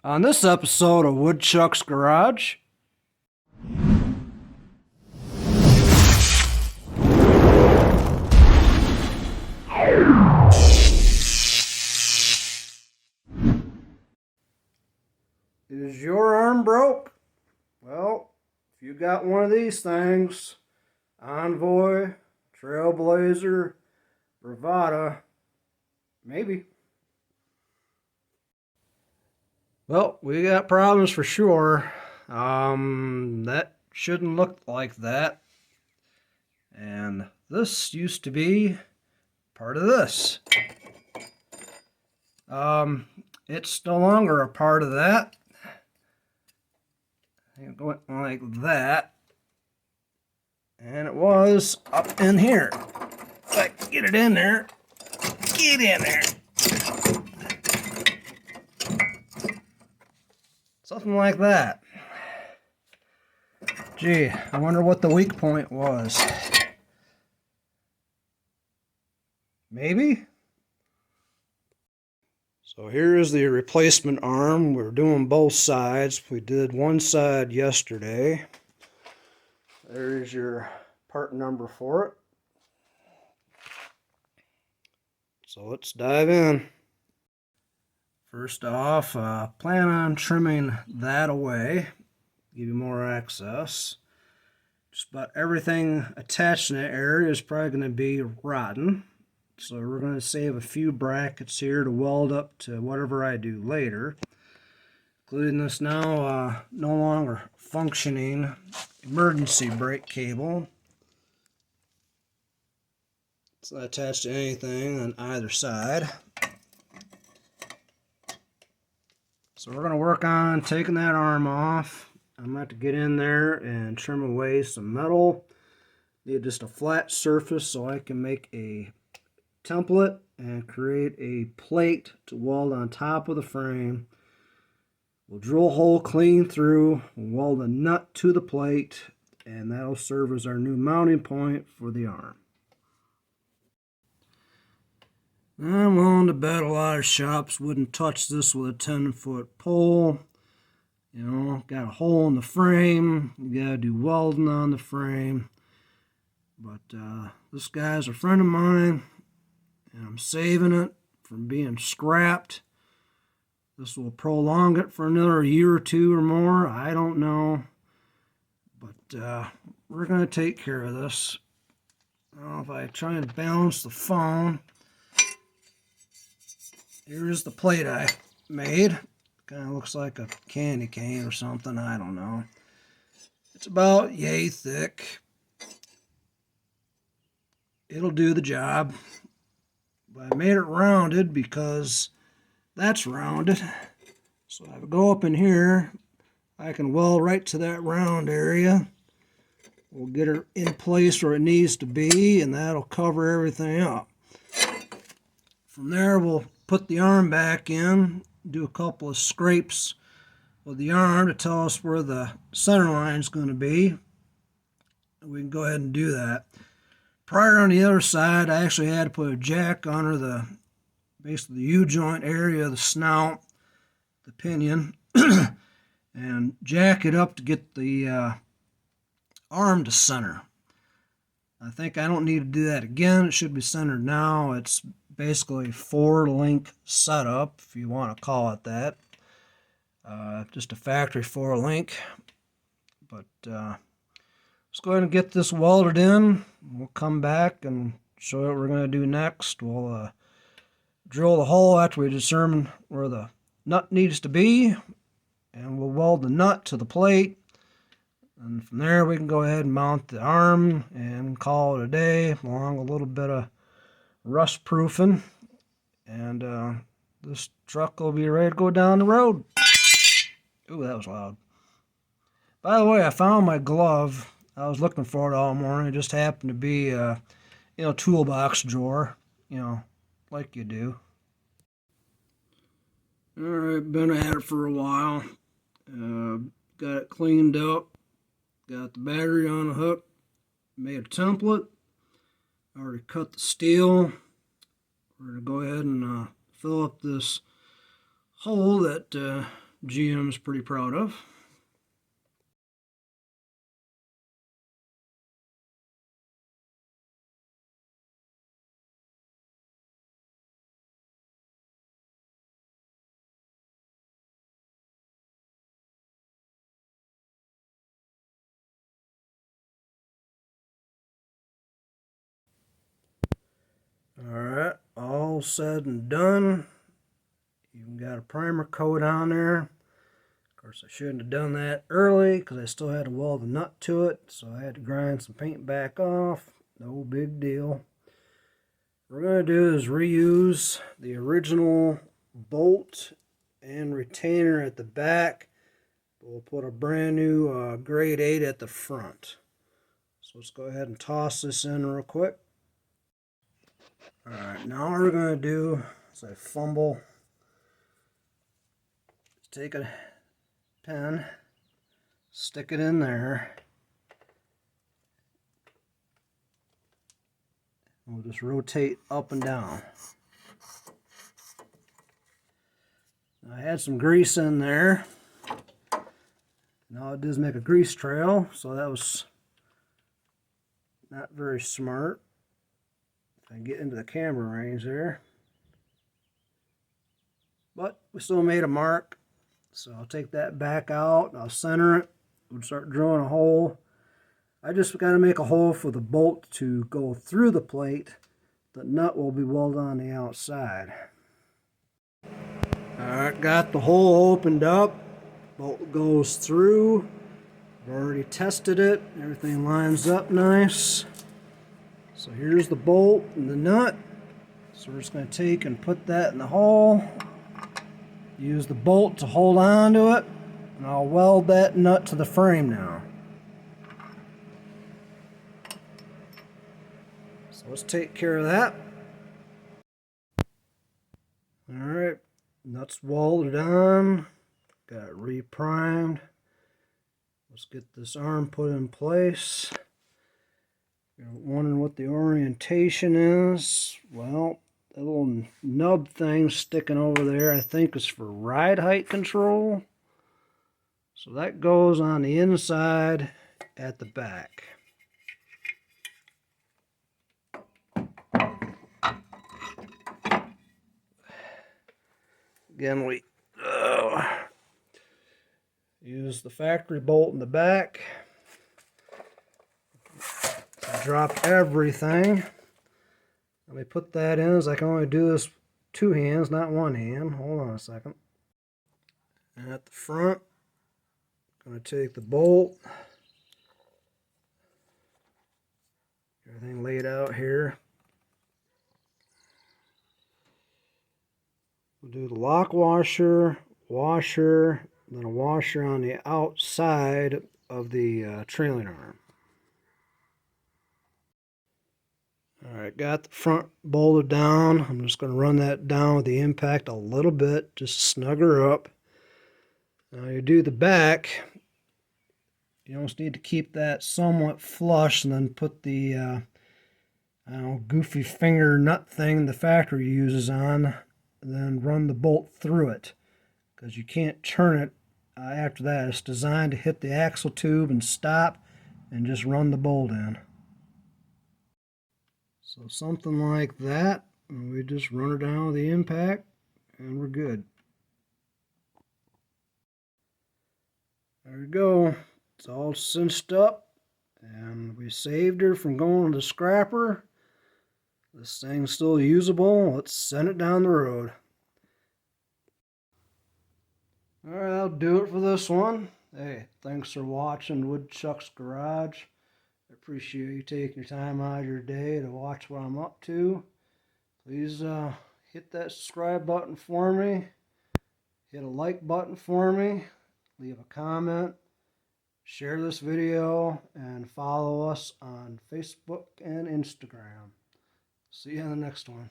On this episode of Woodchucks Garage, is your arm broke? Well, if you got one of these things, Envoy, Trailblazer, Bravada, maybe. Well, we got problems for sure. That shouldn't look like that. And this used to be part of this. It's no longer a part of that. It went like that. And it was up in here. If I can get it in there. Get in there. Something like that. Gee, I wonder what the weak point was. Maybe? So here is the replacement arm. We're doing both sides. We did one side yesterday. There's your part number for it. So let's dive in. First off, plan on trimming that away, give you more access. Just about everything attached in that area is probably going to be rotten. So we're going to save a few brackets here to weld up to whatever I do later. Including this now no longer functioning emergency brake cable. It's not attached to anything on either side. So we're going to work on taking that arm off. I'm going to have to get in there and trim away some metal. Need just a flat surface so I can make a template and create a plate to weld on top of the frame. We'll drill a hole clean through, we'll weld a nut to the plate, and that'll serve as our new mounting point for the arm. I'm willing to bet a lot of shops wouldn't touch this with a 10-foot pole. You know, got a hole in the frame, you gotta do welding on the frame. But this guy's a friend of mine, and I'm saving it from being scrapped. This will prolong it for another year or two or more, I don't know. But we're gonna take care of this. Now if I try and balance the phone, here's the plate I made. Kind of looks like a candy cane or something, I don't know. It's about yay thick. It'll do the job. But I made it rounded because that's rounded. So if I go up in here, I can weld right to that round area. We'll get her in place where it needs to be, and that'll cover everything up. From there, we'll put the arm back in, do a couple of scrapes with the arm to tell us where the center line is going to be. We can go ahead and do that. Prior on the other side, I actually had to put a jack under the basically the U-joint area of the snout, the pinion, and jack it up to get the arm to center. I think I don't need to do that again. It should be centered now. It's basically a 4-link setup, if you want to call it that. Just a factory 4-link. But let's go ahead and get this welded in. We'll come back and show you what we're going to do next. We'll drill the hole after we determine where the nut needs to be, and we'll weld the nut to the plate. And from there we can go ahead and mount the arm and call it a day, along with a little bit of rust proofing, and this truck will be ready to go down the road. Ooh, that was loud. By the way, I found my glove. I was looking for it all morning. It just happened to be toolbox drawer, like you do. Alright, been at it for a while. Got it cleaned up. Got the battery on the hook. Made a template. Already cut the steel. We're going to go ahead and fill up this hole that GM's pretty proud of. Alright, all said and done. Even got a primer coat on there. Of course, I shouldn't have done that early because I still had to weld the nut to it, so I had to grind some paint back off. No big deal. What we're going to do is reuse the original bolt and retainer at the back, but we'll put a brand new grade 8 at the front. So let's go ahead and toss this in real quick. Alright, now what we're going to do is I fumble. Take a pen, stick it in there. We'll just rotate up and down. I had some grease in there. Now it does make a grease trail, so that was not very smart. If I get into the camera range there. But we still made a mark. So I'll take that back out, I'll center it, we'll start drilling a hole. I just got to make a hole for the bolt to go through the plate. The nut will be welded on the outside. Alright, got the hole opened up, bolt goes through. I've already tested it, everything lines up nice. So here's the bolt and the nut. So we're just going to take and put that in the hole. Use the bolt to hold on to it, and I'll weld that nut to the frame now. So let's take care of that. Alright, nuts welded on, got it re-primed. Let's get this arm put in place. You're wondering what the orientation is. Well, that little nub thing sticking over there I think is for ride height control. So that goes on the inside at the back. Again, we use the factory bolt in the back. Drop everything. Let me put that in, as I can only do this two hands, not one hand. Hold on a second. And at the front, I'm going to take the bolt. Everything laid out here. We'll do the lock washer, then a washer on the outside of the trailing arm. Alright, got the front bolted down. I'm just going to run that down with the impact a little bit, just to snug her up. Now you do the back. You almost need to keep that somewhat flush and then put the I don't know, goofy finger nut thing the factory uses on, and then run the bolt through it, because you can't turn it after that. It's designed to hit the axle tube and stop and just run the bolt in. So something like that, and we just run her down with the impact and we're good. There we go. It's all cinched up, and we saved her from going to the scrapper. This thing's still usable. Let's send it down the road. Alright, that'll do it for this one. Hey, thanks for watching Woodchucks Garage. I appreciate you taking your time out of your day to watch what I'm up to. Please hit that subscribe button for me. Hit a like button for me. Leave a comment. Share this video and follow us on Facebook and Instagram. See you in the next one.